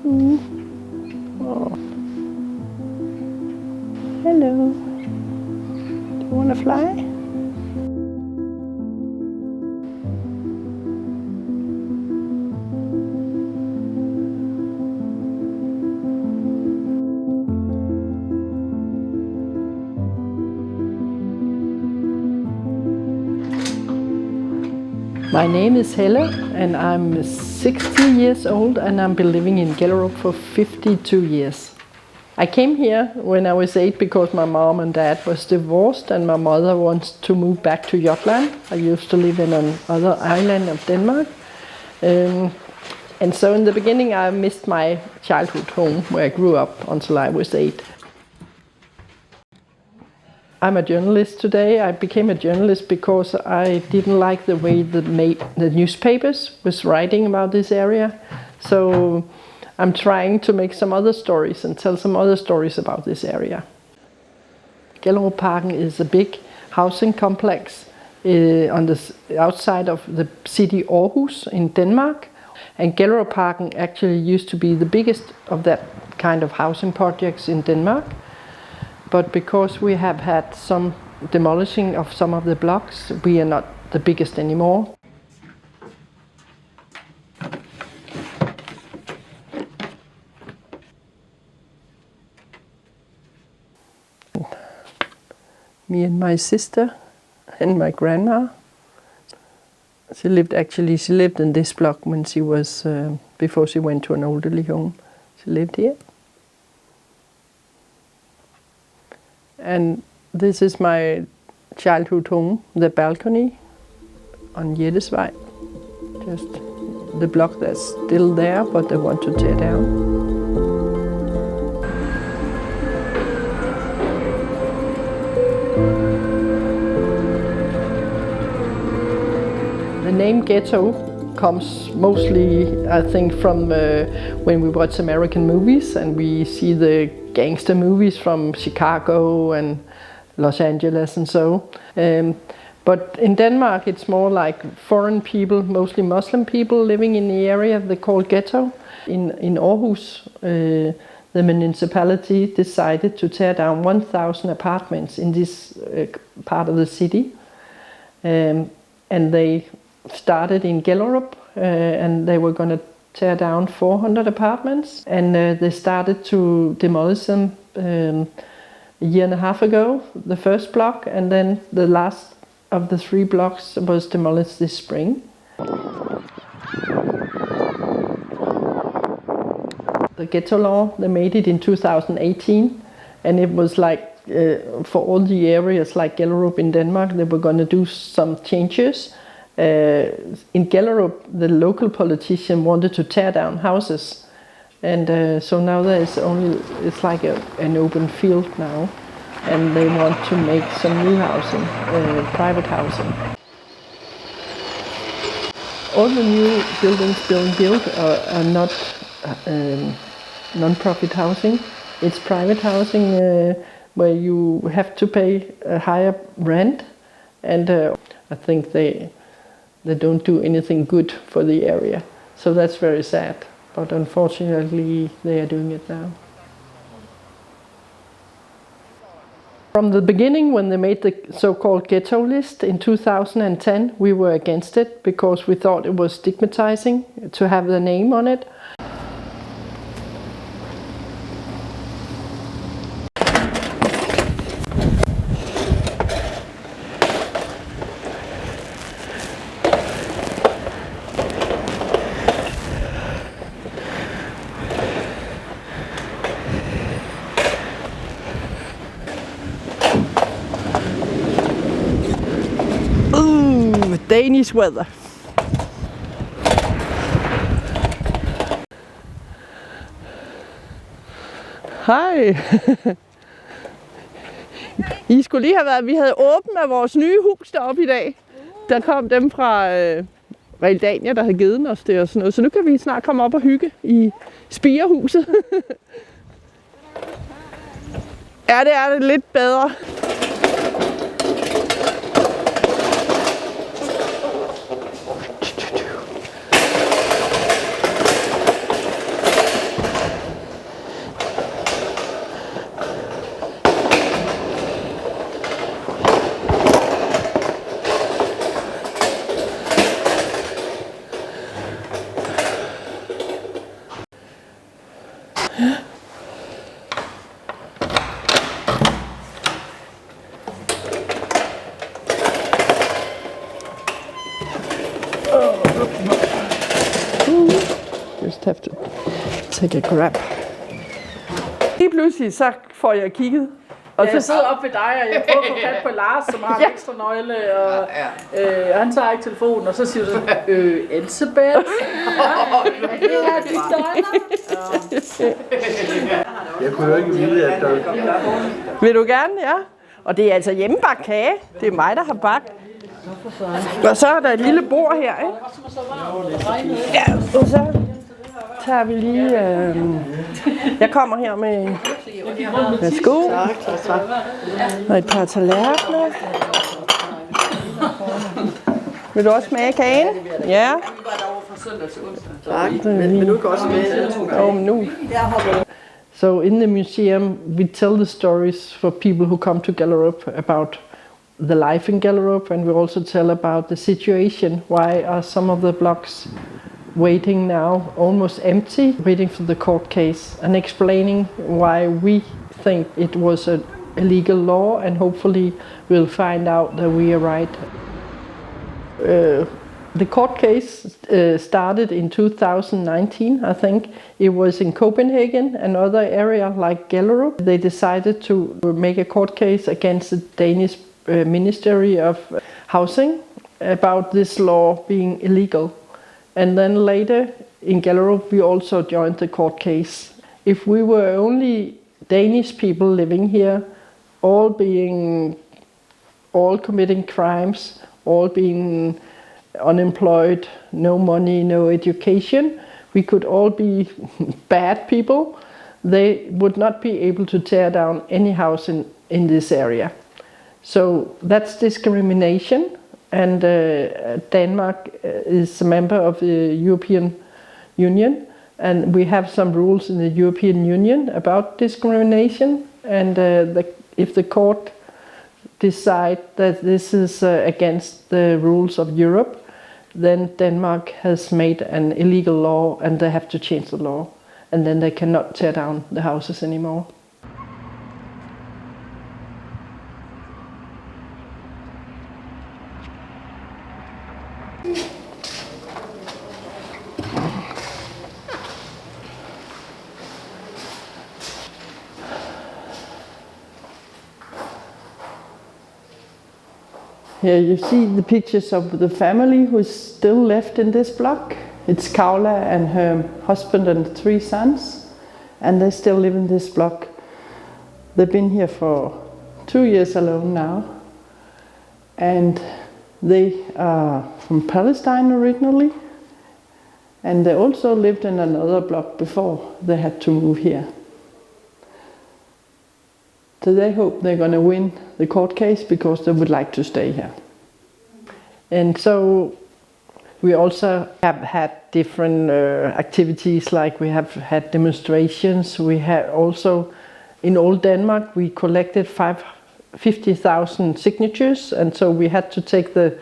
Oh. Hello. Do you want to fly? My name is Helle and I'm 60 years old and I've been living in Gellerup for 52 years. I came here when I was 8 because my mom and dad was divorced and my mother wants to move back to Jutland. I used to live in another island of Denmark. And so in the beginning I missed my childhood home where I grew up until I was 8. I'm a journalist today. I became a journalist because I didn't like the way the newspapers was writing about this area. So I'm trying to make some other stories and tell some other stories about this area. Gellerup is a big housing complex on the outside of the city Aarhus in Denmark. And Gellerup actually used to be the biggest of that kind of housing projects in Denmark. But because we have had some demolishing of some of the blocks, we are not the biggest anymore. Me and my sister and my grandma. She lived in this block when she was, before she went to an elderly home. She lived here. And this is my childhood home, the balcony on Jettesvej. Just the block that's still there, but they want to tear down. The name ghetto comes mostly, I think, from when we watch American movies and we see the gangster movies from Chicago and Los Angeles and so. But in Denmark it's more like foreign people, mostly Muslim people living in the area they call ghetto. In Aarhus, the municipality decided to tear down 1,000 apartments in this part of the city. And they started in Gellerup and they were going to tear down 400 apartments, and they started to demolish them a year and a half ago, the first block, and then the last of the 3 blocks was demolished this spring. The ghetto law, they made it in 2018, and it was like for all the areas like Gellerup in Denmark, they were going to do some changes. In Gellerup, the local politician wanted to tear down houses, and so now it's like an open field now, and they want to make some new housing, private housing. All the new buildings being built are not non-profit housing. It's private housing where you have to pay a higher rent, and I think they don't do anything good for the area. So that's very sad. But unfortunately, they are doing it now. From the beginning, when they made the so-called Ghetto List in 2010, we were against it because we thought it was stigmatizing to have the name on it. Danish weather. Hej. I skulle lige have været, vi havde åbent af vores nye hus deroppe i dag. Der kom dem fra Realdania, der havde givet os det og sådan noget. Så nu kan vi snart komme op og hygge i spirehuset. Ja, det er det lidt bedre. have to take a grab. Lige pludselig så får jeg kigget. Og så jeg sidder op ved dig, og jeg prøver at få fat på Lars, som har en ekstra nøgle, og han tager ikke telefonen, og så siger du så, Elsebeth? Jeg kunne jo ikke vide, at der... Vil du gerne, ja? Og det er altså hjemmebagt kage. Det er mig, der har bagt. Og så er der et lille bord her, ikke? Ja, og så tager vi lige... Jeg kommer her med... Værsgo. Tak. Og et par tallerkener. Vil du også smage kagen? Ja. Tak, men nu kan også smage. Nu. So in the museum, we tell the stories for people who come to Gellerup about the life in Gellerup, and we also tell about the situation. Why are some of the blocks waiting now, almost empty, waiting for the court case, and explaining why we think it was an illegal law, and hopefully we'll find out that we are right. The court case started in 2019, I think. It was in Copenhagen, another area like Gellerup. They decided to make a court case against the Danish Ministry of Housing about this law being illegal. And then later in Gellerup we also joined the court case. If we were only Danish people living here, all committing crimes, all being unemployed, no money, no education, we could all be bad people. They would not be able to tear down any house in this area. So that's discrimination, and Denmark is a member of the European Union, and we have some rules in the European Union about discrimination, and if the court decide that this is against the rules of Europe, then Denmark has made an illegal law and they have to change the law, and then they cannot tear down the houses anymore. Here you see the pictures of the family who's still left in this block. It's Kaula and her husband and 3 sons, and they still live in this block. They've been here for 2 years alone now, and they are from Palestine originally, and they also lived in another block before they had to move here. So they hope they're going to win the court case because they would like to stay here. And so we also have had different activities, like we have had demonstrations. We had also, in old Denmark, we collected 50,000 signatures, and so we had to take the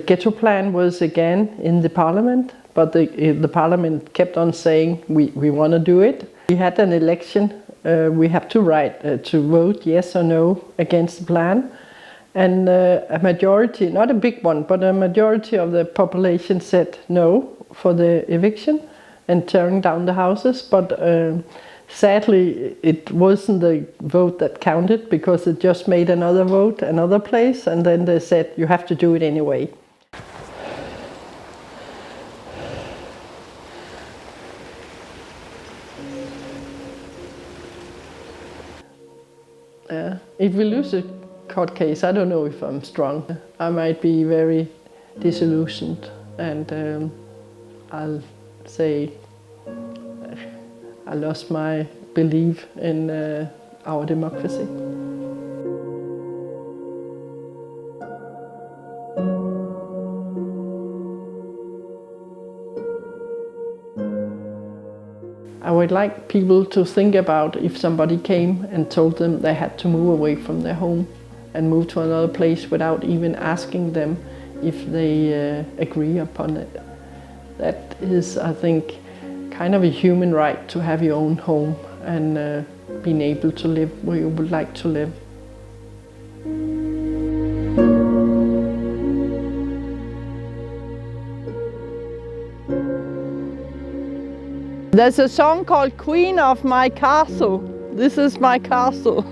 ghetto plan was again in the parliament, but the parliament kept on saying we want to do it. We had an election. We have to write to vote yes or no against the plan, and a majority, not a big one, but a majority of the population said no for the eviction and tearing down the houses. But sadly, it wasn't the vote that counted, because it just made another vote another place, and then they said you have to do it anyway. If we lose a court case, I don't know if I'm strong. I might be very disillusioned, and I'll say I lost my belief in our democracy. I would like people to think about if somebody came and told them they had to move away from their home and move to another place without even asking them if they agree upon it. That is, I think, kind of a human right to have your own home and being able to live where you would like to live. There's a song called Queen of My Castle. This is my castle.